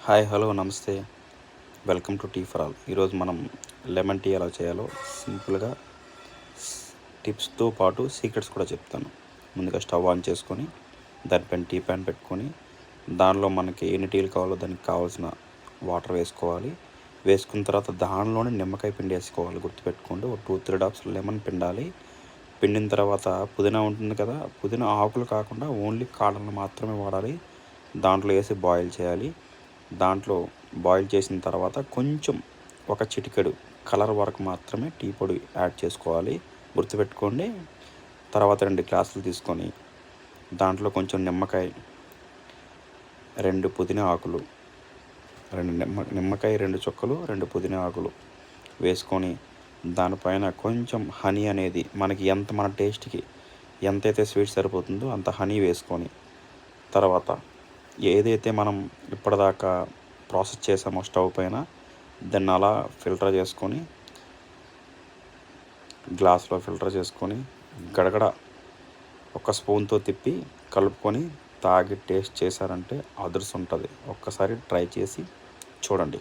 Hi hello నమస్తే. Welcome to tea for all. ఈరోజు మనం లెమన్ టీ ఎలా చేయాలో సింపుల్గా టిప్స్తో పాటు సీక్రెట్స్ కూడా చెప్తాను. ముందుగా స్టవ్ ఆన్ చేసుకొని దానిపైన టీ ప్యాన్ పెట్టుకొని దానిలో మనకి ఎన్ని టీలు కావాలో దానికి కావాల్సిన వాటర్ వేసుకోవాలి. వేసుకున్న తర్వాత దానిలోనే నిమ్మకాయ పిండి వేసుకోవాలి. గుర్తుపెట్టుకోండి, ఒక 2-3 డ్రాప్స్ లెమన్ పిండాలి. పిండిన తర్వాత పుదీనా ఉంటుంది కదా, పుదీనా ఆకులు కాకుండా ఓన్లీ కాడలను మాత్రమే వాడాలి. దాంట్లో వేసి బాయిల్ చేయాలి. దాంట్లో బాయిల్ చేసిన తర్వాత కొంచెం ఒక చిటికెడు కలర్ వరకు మాత్రమే టీ పొడి యాడ్ చేసుకోవాలి. గుర్తుపెట్టుకోండి. తర్వాత 2 గ్లాసులు తీసుకొని దాంట్లో కొంచెం నిమ్మకాయ, 2 పుదీనా ఆకులు, 2 నిమ్మకాయ 2 చుక్కలు, 2 పుదీనా ఆకులు వేసుకొని దానిపైన కొంచెం హనీ అనేది మనకి మన టేస్ట్కి ఎంతైతే స్వీట్ సరిపోతుందో అంత హనీ వేసుకొని తర్వాత ఏదైతే మనం ఇప్పటిదాకా ప్రాసెస్ చేసామో స్టవ్ పైన దాన్ని అలా ఫిల్టర్ చేసుకొని గ్లాస్లో ఫిల్టర్ చేసుకొని గడగడ ఒక స్పూన్తో తిప్పి కలుపుకొని తాగి టేస్ట్ చేశారంటే అదృష్టం ఉంటుంది. ఒక్కసారి ట్రై చేసి చూడండి.